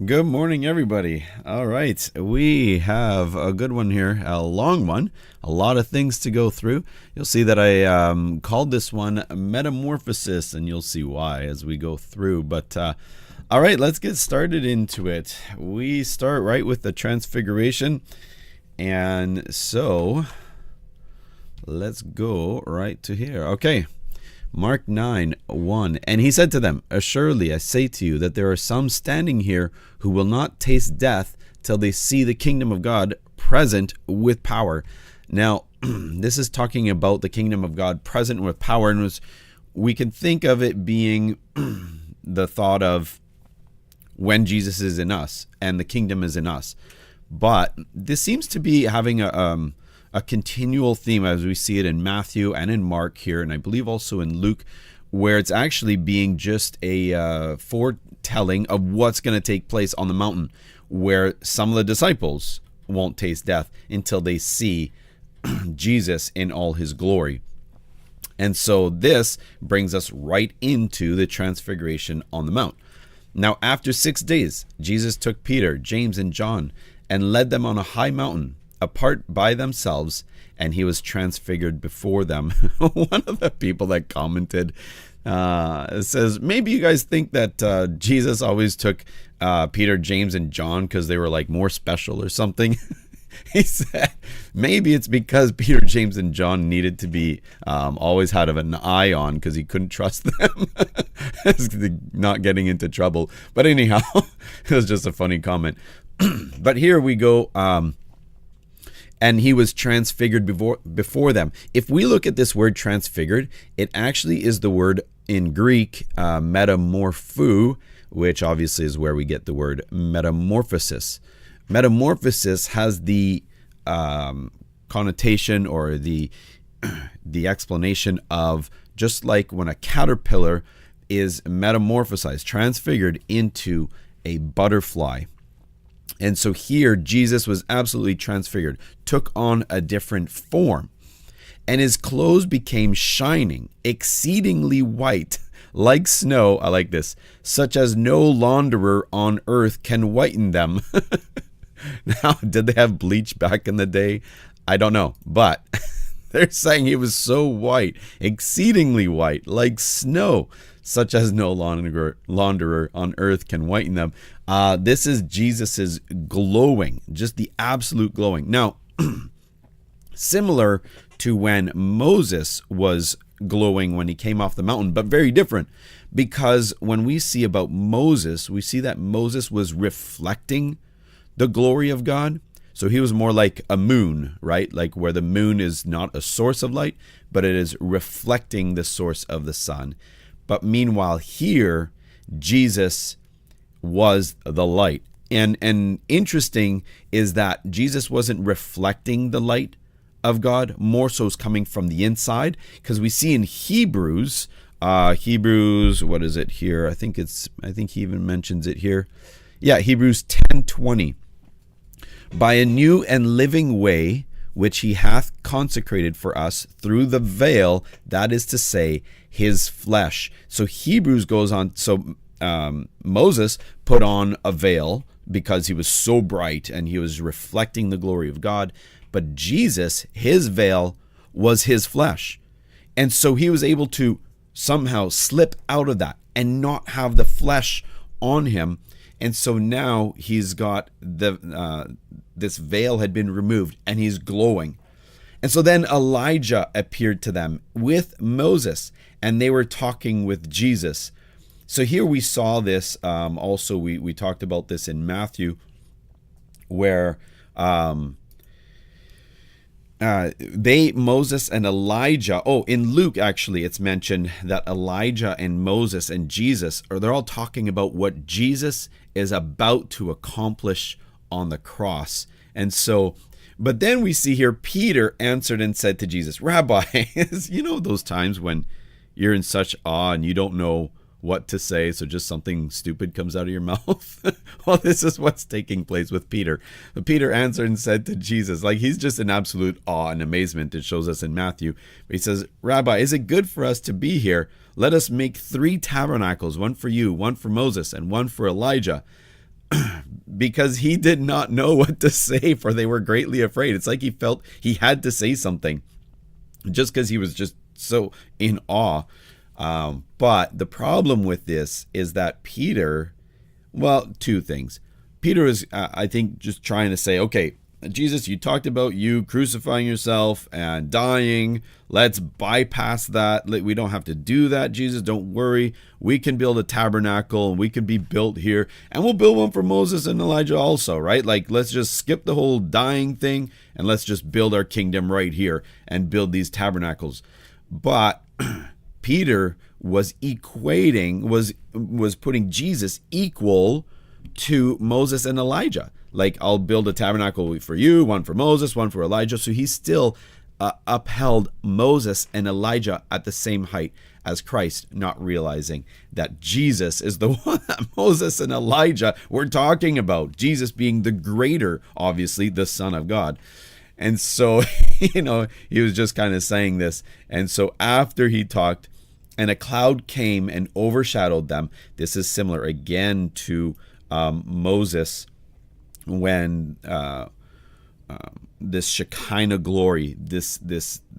Good morning, everybody. All right, we have a good one here, a long one, a lot of things to go through. You'll see that I called this one Metamorphosis, and you'll see why as we go through. But all right, let's get started into it. We start right with the Transfiguration, and so let's go right to here. Okay. Mark 9:1. And he said to them, "Assuredly, I say to you that there are some standing here who will not taste death till they see the kingdom of God present with power." Now, this is talking about the kingdom of God present with power. And we can think of it being the thought of when Jesus is in us and the kingdom is in us. But this seems to be having a continual theme as we see it in Matthew and in Mark here, and I believe also in Luke, where it's actually being just a foretelling of what's going to take place on the mountain, where some of the disciples won't taste death until they see Jesus in all his glory. And so this brings us right into the Transfiguration on the Mount. Now, after 6 days, Jesus took Peter, James, and John and led them on a high mountain apart by themselves, and he was transfigured before them. One of the people that commented says, maybe you guys think that Jesus always took Peter, James, and John because they were like more special or something. He said maybe it's because Peter, James, and John needed to be always had an eye on because he couldn't trust them not getting into trouble. But anyhow, it was just a funny comment. But here we go. And he was transfigured before them. If we look at this word transfigured, it actually is the word in Greek, metamorphou, which obviously is where we get the word metamorphosis. Metamorphosis has the connotation or the explanation of just like when a caterpillar is metamorphosized, transfigured into a butterfly. And so here, Jesus was absolutely transfigured, took on a different form, and his clothes became shining, exceedingly white, like snow. I like this, such as no launderer on earth can whiten them. Now, did they have bleach back in the day? I don't know, but they're saying he was so white, exceedingly white, like snow, such as no launderer on earth can whiten them. This is Jesus's glowing, just the absolute glowing. Now, similar to when Moses was glowing when he came off the mountain, but very different, because when we see about Moses, we see that Moses was reflecting the glory of God. So he was more like a moon, right? Like where the moon is not a source of light, but it is reflecting the source of the sun. But meanwhile here, Jesus was the light. And interesting is that Jesus wasn't reflecting the light of God, more so is coming from the inside, because we see in Hebrews, what is it here? I think he even mentions it here. Yeah, Hebrews 10:20. By a new and living way, which he hath consecrated for us through the veil, that is to say, his flesh. So Hebrews goes on, so Moses put on a veil because he was so bright and he was reflecting the glory of God. But Jesus, his veil was his flesh. And so he was able to somehow slip out of that and not have the flesh on him. And so now he's got this veil had been removed and he's glowing. And so then Elijah appeared to them with Moses, and they were talking with Jesus. So here we saw this, also we talked about this in Matthew, where Moses and Elijah, in Luke actually it's mentioned that Elijah and Moses and Jesus, they're all talking about what Jesus is about to accomplish on the cross. And so, but then we see here Peter answered and said to Jesus, "Rabbi," you know those times when you're in such awe and you don't know what to say, so just something stupid comes out of your mouth? Well, this is what's taking place with Peter. Peter answered and said to Jesus, like he's just in absolute awe and amazement. It shows us in Matthew. He says, "Rabbi, is it good for us to be here? Let us make 3 tabernacles, one for you, one for Moses, and one for Elijah." because he did not know what to say, for they were greatly afraid. It's like he felt he had to say something just because he was just so in awe. But the problem with this is that Peter, well, two things. Peter is, I think, just trying to say, okay, Jesus, you talked about you crucifying yourself and dying. Let's bypass that. We don't have to do that, Jesus. Don't worry. We can build a tabernacle, and we can be built here. And we'll build one for Moses and Elijah also, right? Like, let's just skip the whole dying thing, and let's just build our kingdom right here and build these tabernacles. But Peter was equating, was putting Jesus equal to Moses and Elijah. Like, I'll build a tabernacle for you, one for Moses, one for Elijah. So he still upheld Moses and Elijah at the same height as Christ, not realizing that Jesus is the one that Moses and Elijah were talking about. Jesus being the greater, obviously, the Son of God. And so, he was just kind of saying this. And so after he talked, and a cloud came and overshadowed them. This is similar again to Moses, when this Shekinah glory, this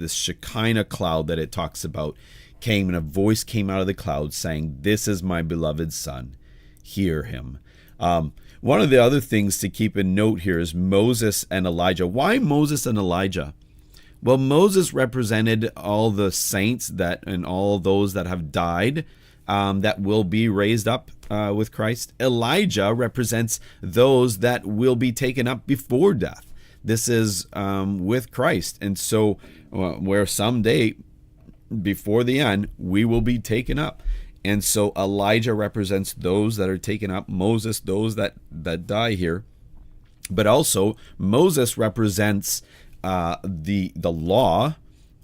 Shekinah cloud that it talks about, came, and a voice came out of the cloud saying, "This is my beloved Son, hear him." One of the other things to keep in note here is Moses and Elijah. Why Moses and Elijah? Well, Moses represented all the saints and all those that have died, that will be raised up with Christ. Elijah represents those that will be taken up before death. This is with Christ. And so where someday before the end, we will be taken up. And so Elijah represents those that are taken up. Moses, those that die here. But also Moses represents the law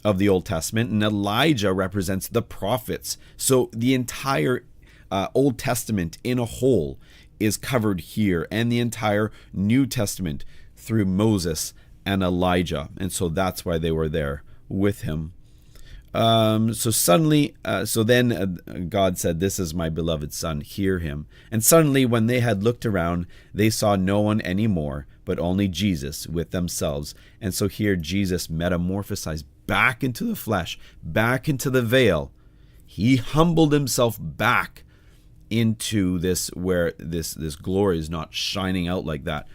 of the Old Testament, and Elijah represents the prophets. So the entire Old Testament in a whole is covered here, and the entire New Testament through Moses and Elijah. And so that's why they were there with him. So then God said, "This is my beloved Son, hear him." And suddenly when they had looked around, they saw no one anymore, but only Jesus with themselves. And so here Jesus metamorphosized back into the flesh, back into the veil. He humbled himself back into this, where this glory is not shining out like that.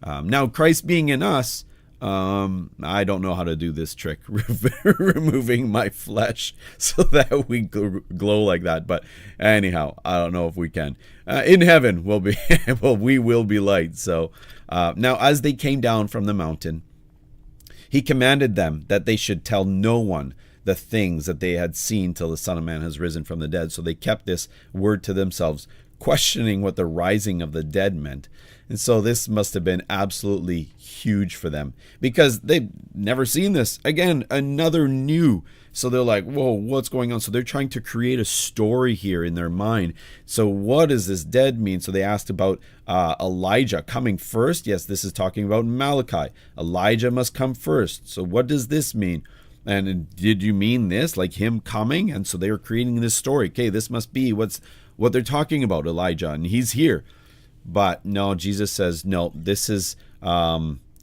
Now Christ being in us, I don't know how to do this trick, removing my flesh so that we glow like that. But anyhow, I don't know if we can. In heaven, we will be light. So now, as they came down from the mountain, he commanded them that they should tell no one the things that they had seen till the Son of Man has risen from the dead. So they kept this word to themselves, questioning what the rising of the dead meant. And so this must have been absolutely huge for them, because they've never seen this. Again, another new. So they're like, whoa, what's going on? So they're trying to create a story here in their mind. So what does this dead mean? So they asked about Elijah coming first. Yes, this is talking about Malachi. Elijah must come first. So what does this mean? And did you mean this, like him coming? And so they were creating this story. Okay, this must be what they're talking about, Elijah, and he's here. But no, Jesus says, no, this is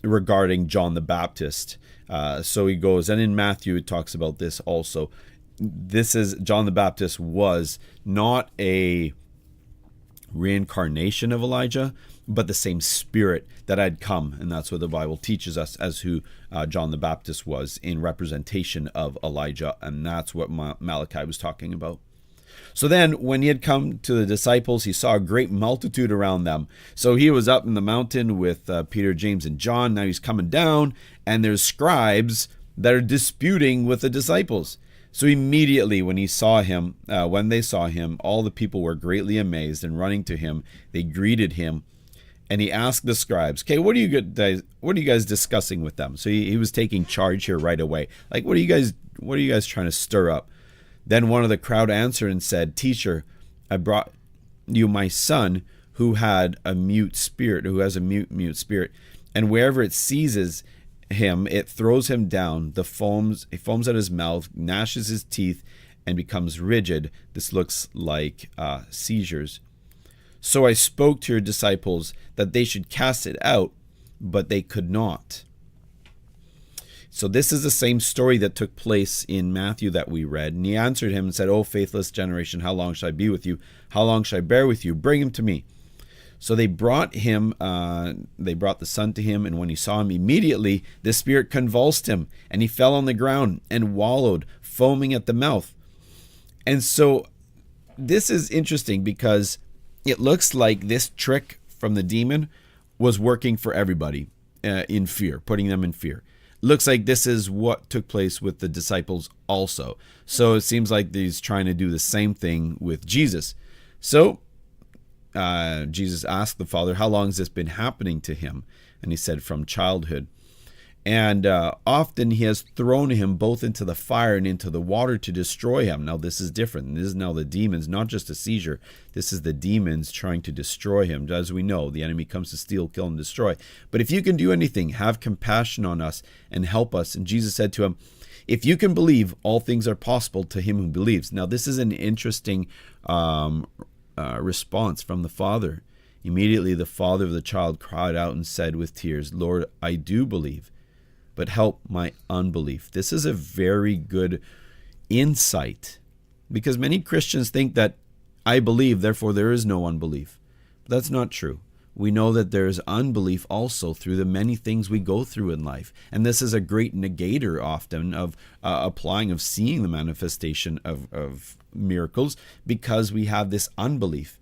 regarding John the Baptist. So he goes, and in Matthew it talks about this also. This is, John the Baptist was not a reincarnation of Elijah, but the same spirit that had come. And that's what the Bible teaches us as who John the Baptist was, in representation of Elijah. And that's what Malachi was talking about. So then when he had come to the disciples, he saw a great multitude around them. So he was up in the mountain with Peter, James, and John. Now he's coming down, and there's scribes that are disputing with the disciples. So immediately when they saw him, all the people were greatly amazed, and running to him, they greeted him. And he asked the scribes, okay, what are you guys discussing with them? So he was taking charge here right away. Like, what are you guys trying to stir up? Then one of the crowd answered and said, "Teacher, I brought you my son who has a mute spirit, and wherever it seizes him, it throws him down. It foams at his mouth, gnashes his teeth, and becomes rigid. This looks like seizures." So I spoke to your disciples that they should cast it out, but they could not. So this is the same story that took place in Matthew that we read. And he answered him and said, O faithless generation, how long shall I be with you? How long shall I bear with you? Bring him to me. So they brought the son to him, and when he saw him, immediately the spirit convulsed him, and he fell on the ground and wallowed, foaming at the mouth. And so this is interesting because it looks like this trick from the demon was working for everybody in fear, putting them in fear. Looks like this is what took place with the disciples also. So it seems like he's trying to do the same thing with Jesus. So Jesus asked the Father, how long has this been happening to him? And he said, from childhood. And often he has thrown him both into the fire and into the water to destroy him. Now this is different. This is now the demons, not just a seizure. This is the demons trying to destroy him. As we know, the enemy comes to steal, kill, and destroy. But if you can do anything, have compassion on us and help us. And Jesus said to him, if you can believe, all things are possible to him who believes. Now this is an interesting response from the Father. Immediately the father of the child cried out and said with tears, Lord, I do believe, but help my unbelief. This is a very good insight, because many Christians think that I believe, therefore there is no unbelief. But that's not true. We know that there is unbelief also through the many things we go through in life. And this is a great negator often of seeing the manifestation of miracles, because we have this unbelief.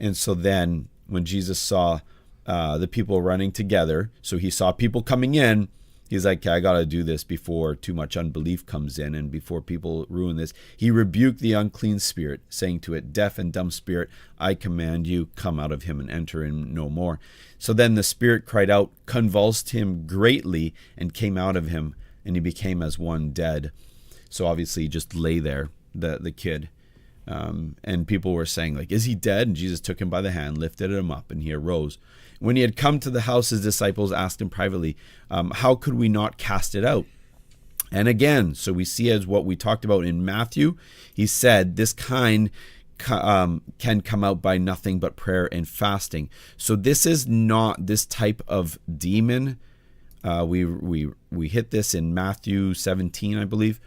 And so then when Jesus saw the people running together, so he saw people coming in, he's like, okay, I got to do this before too much unbelief comes in and before people ruin this. He rebuked the unclean spirit, saying to it, deaf and dumb spirit, I command you, come out of him and enter in no more. So then the spirit cried out, convulsed him greatly, and came out of him, and he became as one dead. So obviously he just lay there, the kid. And people were saying, like, is he dead? And Jesus took him by the hand, lifted him up, and he arose. When he had come to the house, his disciples asked him privately, how could we not cast it out? And again, so we see as what we talked about in Matthew, he said this kind can come out by nothing but prayer and fasting. So this is not this type of demon. We hit this in Matthew 17, I believe.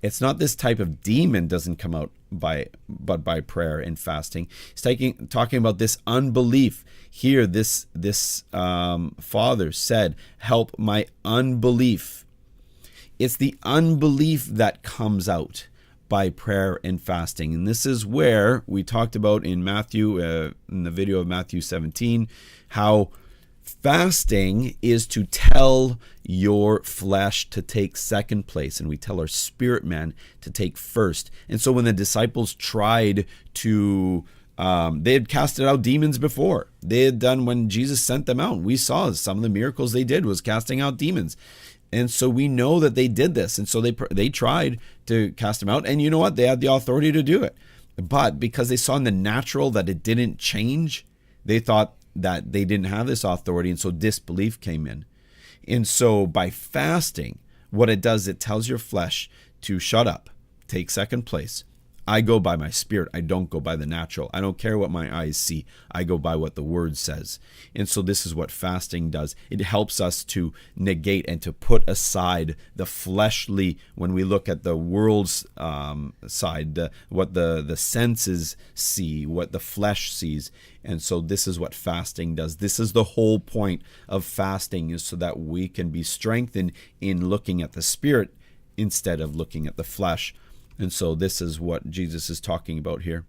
It's not this type of demon doesn't come out but by prayer and fasting. He's talking about this unbelief. Here, this father said, help my unbelief. It's the unbelief that comes out by prayer and fasting. And this is where we talked about in Matthew, in the video of Matthew 17, how fasting is to tell your flesh to take second place, and we tell our spirit man to take first. And so when the disciples tried to, they had casted out demons before. They had done when Jesus sent them out. We saw some of the miracles they did was casting out demons. And so we know that they did this. And so they tried to cast them out. And you know what? They had the authority to do it. But because they saw in the natural that it didn't change, they thought that they didn't have this authority, and so disbelief came in. And so by fasting, what it does, it tells your flesh to shut up, take second place. I go by my spirit. I don't go by the natural. I don't care what my eyes see. I go by what the word says. And so this is what fasting does. It helps us to negate and to put aside the fleshly, when we look at the world's side, what the senses see, what the flesh sees. And so this is what fasting does. This is the whole point of fasting, is so that we can be strengthened in looking at the spirit instead of looking at the flesh. And so this is what Jesus is talking about here.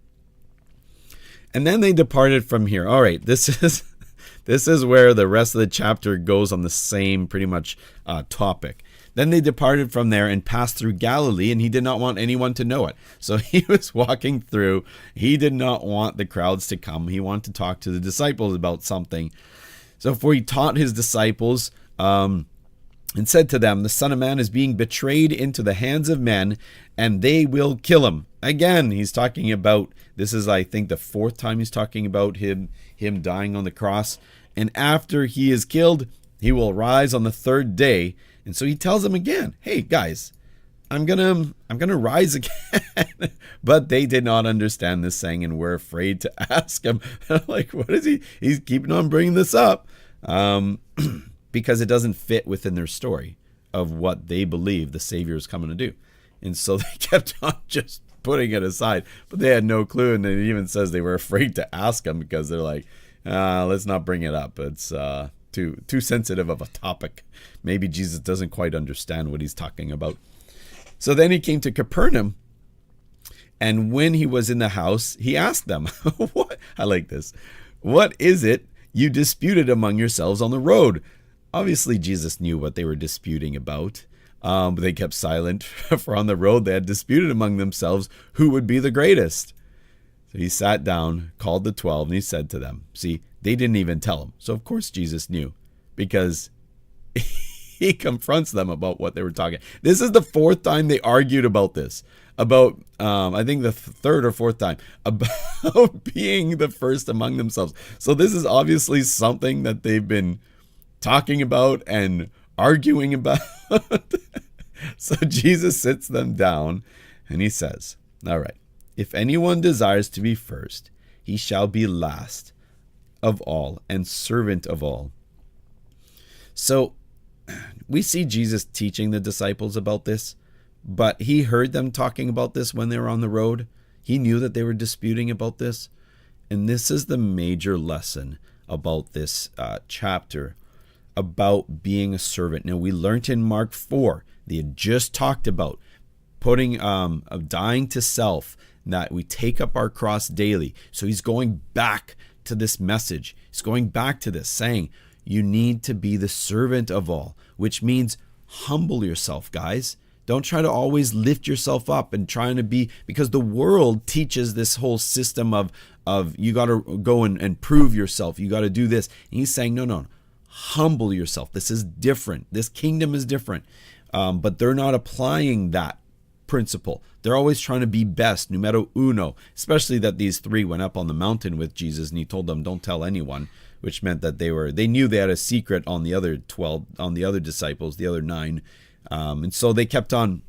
And then they departed from here. All right, this is where the rest of the chapter goes on the same pretty much topic. Then they departed from there and passed through Galilee, and he did not want anyone to know it. So he was walking through. He did not want the crowds to come. He wanted to talk to the disciples about something. So for he taught his disciples, and said to them, the Son of Man is being betrayed into the hands of men, and they will kill him. Again, he's talking about, this is, I think, the fourth time he's talking about him dying on the cross. And after he is killed, he will rise on the third day. And so he tells them again, hey, guys, I'm gonna rise again. But they did not understand this saying and were afraid to ask him. Like, what is he? He's keeping on bringing this up because it doesn't fit within their story of what they believe the Savior is coming to do. And so they kept on just putting it aside, but they had no clue. And it even says they were afraid to ask him because they're like, let's not bring it up. It's too sensitive of a topic. Maybe Jesus doesn't quite understand what he's talking about. So then he came to Capernaum, and when he was in the house, he asked them, what? I like this. What is it you disputed among yourselves on the road? Obviously, Jesus knew what they were disputing about. But they kept silent, for on the road they had disputed among themselves who would be the greatest. So he sat down, called the 12, and he said to them, see, they didn't even tell him. So of course Jesus knew, because he confronts them about what they were talking. This is the fourth time they argued about this. About, I think the third or fourth time, about being the first among themselves. So this is obviously something that they've been talking about and arguing about. So Jesus sits them down and he says, all right, if anyone desires to be first, he shall be last of all and servant of all. So we see Jesus teaching the disciples about this, but he heard them talking about this when they were on the road. He knew that they were disputing about this. And this is the major lesson about this chapter, about being a servant. Now, we learned in Mark 4, they had just talked about putting, dying to self, that we take up our cross daily. So he's going back to this message. He's going back to this, saying, you need to be the servant of all, which means humble yourself, guys. Don't try to always lift yourself up and trying to be, because the world teaches this whole system of you got to go and prove yourself. You got to do this. And he's saying, no, humble yourself. This is different. This kingdom is different. But they're not applying that principle. They're always trying to be best, numero uno, especially that these three went up on the mountain with Jesus and he told them, don't tell anyone, which meant that they knew they had a secret on the other 12, on the other disciples, the other 9. And so they kept on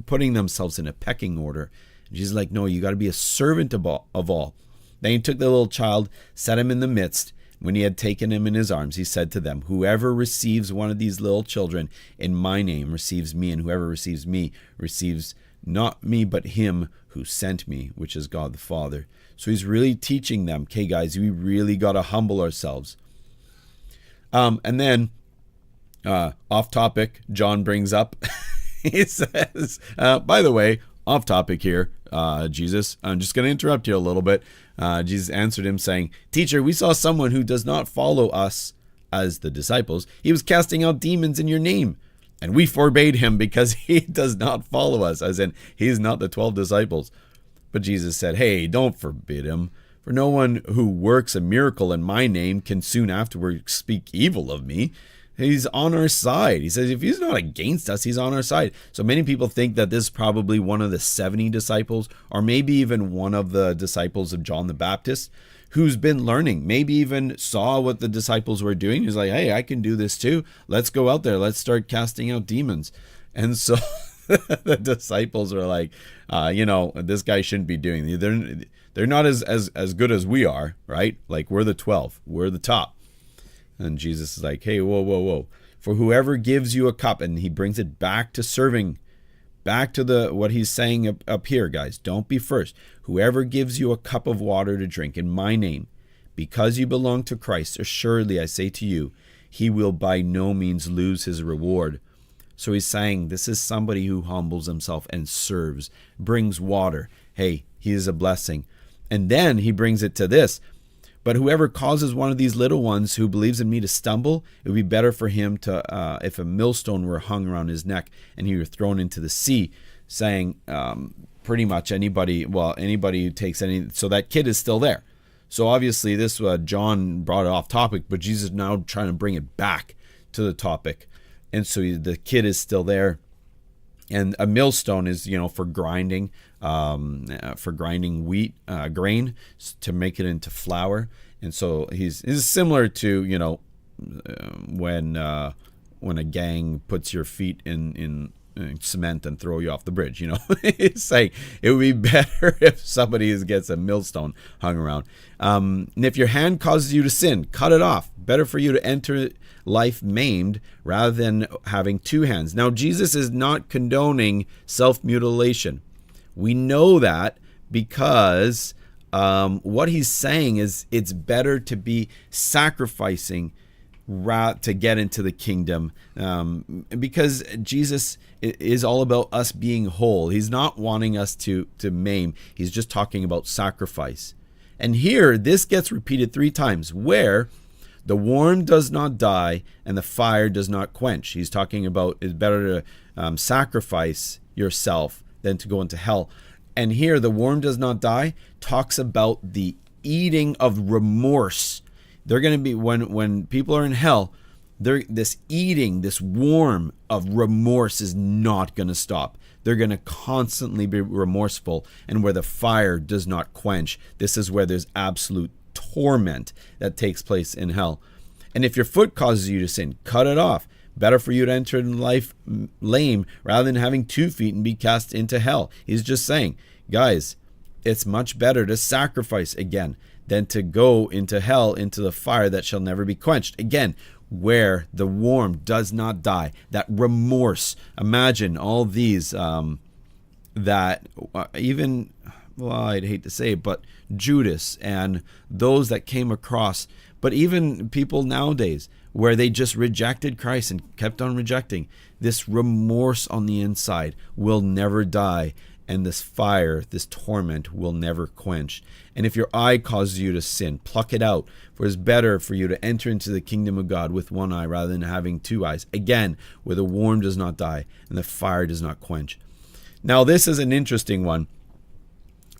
putting themselves in a pecking order. And Jesus is like, no, you got to be a servant of all. Then he took the little child, set him in the midst. When he had taken him in his arms, he said to them, whoever receives one of these little children in my name receives me, and whoever receives me receives not me, but him who sent me, which is God the Father. So he's really teaching them, okay, guys, we really got to humble ourselves. And then, off topic, John brings up, he says, by the way, off topic here, Jesus, I'm just going to interrupt you a little bit. Jesus answered him saying, teacher, we saw someone who does not follow us as the disciples. He was casting out demons in your name, and we forbade him because he does not follow us, as in he's not the 12 disciples. But Jesus said, hey, don't forbid him, for no one who works a miracle in my name can soon afterward speak evil of me. He's on our side. He says, if he's not against us, he's on our side. So many people think that this is probably one of the 70 disciples, or maybe even one of the disciples of John the Baptist, who's been learning, maybe even saw what the disciples were doing. He's like, hey, I can do this too. Let's go out there. Let's start casting out demons. And so the disciples are like, this guy shouldn't be doing it. They're not as good as we are, right? Like, we're the 12. We're the top. And Jesus is like, hey, whoa. For whoever gives you a cup, and he brings it back to serving, back to what he's saying up here, guys. Don't be first. Whoever gives you a cup of water to drink in my name, because you belong to Christ, assuredly I say to you, he will by no means lose his reward. So he's saying this is somebody who humbles himself and serves, brings water. Hey, he is a blessing. And then he brings it to this. But whoever causes one of these little ones who believes in me to stumble, it would be better for him to, if a millstone were hung around his neck and he were thrown into the sea, saying pretty much anybody who takes any, so that kid is still there. So obviously this, John brought it off topic, but Jesus is now trying to bring it back to the topic. And so the kid is still there. And a millstone is, for grinding, wheat, grain to make it into flour. And so he's similar to, when a gang puts your feet in cement and throw you off the bridge. It's saying it would be better if somebody gets a millstone hung around. And if your hand causes you to sin, cut it off. Better for you to enter life maimed rather than having two hands. Now, Jesus is not condoning self-mutilation. We know that because what he's saying is it's better to be sacrificing to get into the kingdom, because Jesus is all about us being whole. He's not wanting us to maim. He's just talking about sacrifice. And here, this gets repeated 3 times, where the worm does not die and the fire does not quench. He's talking about it's better to sacrifice yourself than to go into hell. And here, the worm does not die talks about the eating of remorse. They're going to be, when people are in hell, this worm of remorse is not going to stop. They're going to constantly be remorseful. And where the fire does not quench, this is where there's absolute torment that takes place in hell. And if your foot causes you to sin, cut it off. Better for you to enter in life lame rather than having 2 feet and be cast into hell. He's just saying, guys, it's much better to sacrifice again than to go into hell, into the fire that shall never be quenched. Again, where the worm does not die. That remorse. Imagine all these even, well, I'd hate to say it, but Judas and those that came across, but even people nowadays where they just rejected Christ and kept on rejecting. This remorse on the inside will never die. And this fire, this torment will never quench. And if your eye causes you to sin, pluck it out. For it's better for you to enter into the kingdom of God with 1 eye rather than having 2 eyes. Again, where the worm does not die and the fire does not quench. Now, this is an interesting one.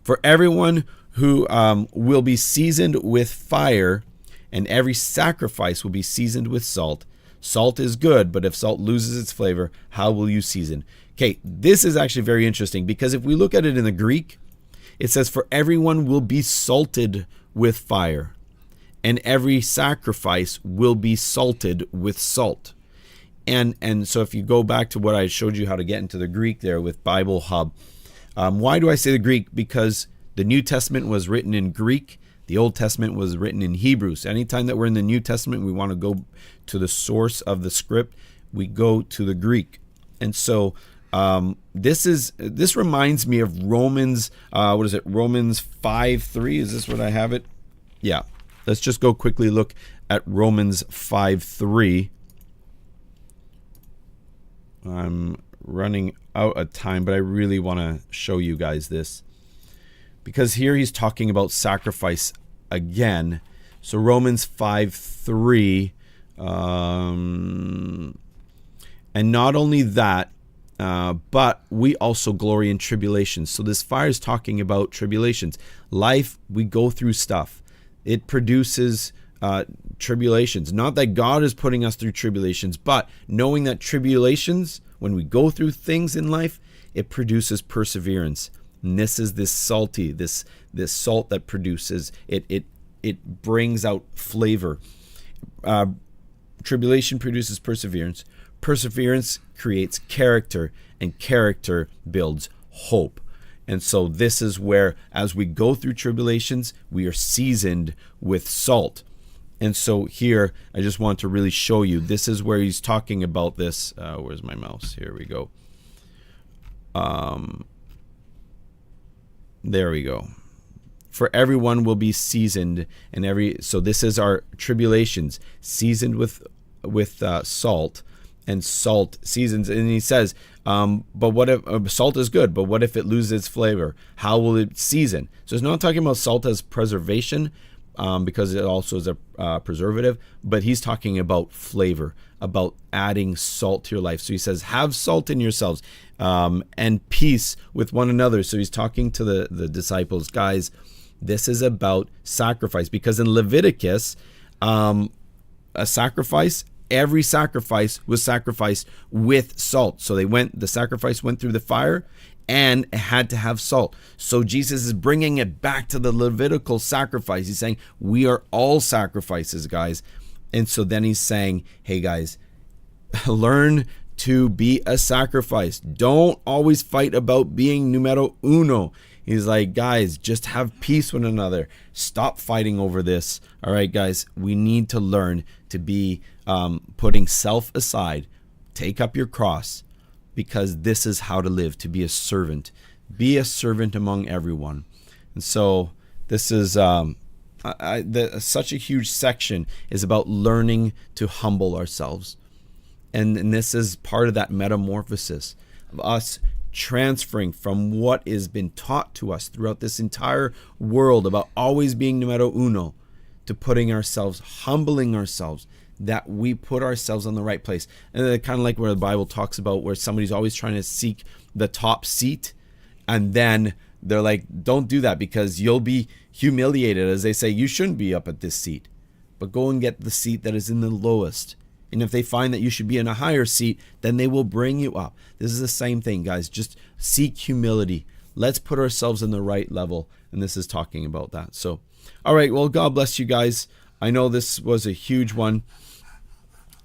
For everyone who will be seasoned with fire, and every sacrifice will be seasoned with salt. Salt is good, but if salt loses its flavor, how will you season? Okay, this is actually very interesting, because if we look at it in the Greek, it says, for everyone will be salted with fire, and every sacrifice will be salted with salt. And so if you go back to what I showed you how to get into the Greek there with Bible Hub, why do I say the Greek? Because the New Testament was written in Greek. The Old Testament was written in Hebrew. So anytime that we're in the New Testament, we want to go to the source of the script. We go to the Greek. And so this reminds me of Romans, Romans 5:3. Is this what I have it? Yeah. Let's just go quickly look at Romans 5:3. I'm running out of time, but I really want to show you guys this, because here he's talking about sacrifice again. So Romans 5:3, and not only that, but we also glory in tribulations. So this fire is talking about tribulations. Life, we go through stuff. It produces tribulations. Not that God is putting us through tribulations, but knowing that tribulations, when we go through things in life, it produces perseverance. And this is this salty, this salt that produces, it brings out flavor. Tribulation produces perseverance. Perseverance creates character, and character builds hope. And so this is where, as we go through tribulations, we are seasoned with salt. And so here, I just want to really show you, this is where he's talking about this. Where's my mouse? Here we go. There we go. For everyone will be seasoned, and so this is our tribulations, seasoned with salt, and salt seasons. And he says, but what if salt is good, but what if it loses its flavor? How will it season? So it's not talking about salt as preservation, because it also is a preservative, but he's talking about flavor, about adding salt to your life. So he says, have salt in yourselves, and peace with one another. So he's talking to the disciples, guys, this is about sacrifice, because in Leviticus, every sacrifice was sacrificed with salt. So the sacrifice went through the fire, and it had to have salt. So Jesus is bringing it back to the Levitical sacrifice. He's saying, we are all sacrifices, guys. And so then he's saying, hey guys, learn to be a sacrifice. Don't always fight about being numero uno. He's like, guys, just have peace with one another. Stop fighting over this. All right, guys, we need to learn to be putting self aside. Take up your cross, because this is how to live, to be a servant. Be a servant among everyone. And so this is such a huge section is about learning to humble ourselves. And this is part of that metamorphosis of us transferring from what has been taught to us throughout this entire world about always being numero uno to putting ourselves, humbling ourselves, that we put ourselves on the right place. And then kind of like where the Bible talks about where somebody's always trying to seek the top seat, and then they're like, don't do that because you'll be humiliated. As they say, you shouldn't be up at this seat, but go and get the seat that is in the lowest. And if they find that you should be in a higher seat, then they will bring you up. This is the same thing, guys. Just seek humility. Let's put ourselves in the right level. And this is talking about that. So, all right. Well, God bless you guys. I know this was a huge one.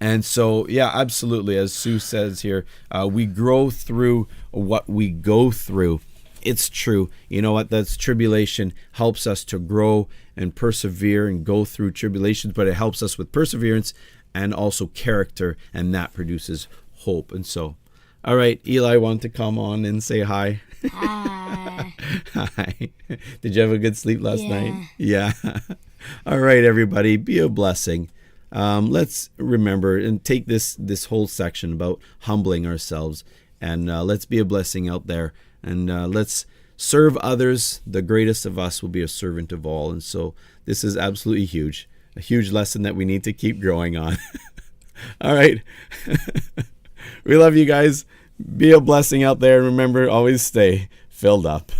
And so, yeah, absolutely. As Sue says here, we grow through what we go through. It's true. You know what? That's tribulation helps us to grow and persevere and go through tribulations, but it helps us with perseverance and also character, and that produces hope. And so, all right, Eli wanted to come on and say hi. Hi. Hi. Did you have a good sleep last night? Yeah. All right, everybody, be a blessing. Let's remember and take this whole section about humbling ourselves, and let's be a blessing out there, and let's serve others. The greatest of us will be a servant of all. And so this is absolutely huge. A huge lesson that we need to keep growing on. All right. We love you guys. Be a blessing out there. And remember, always stay filled up.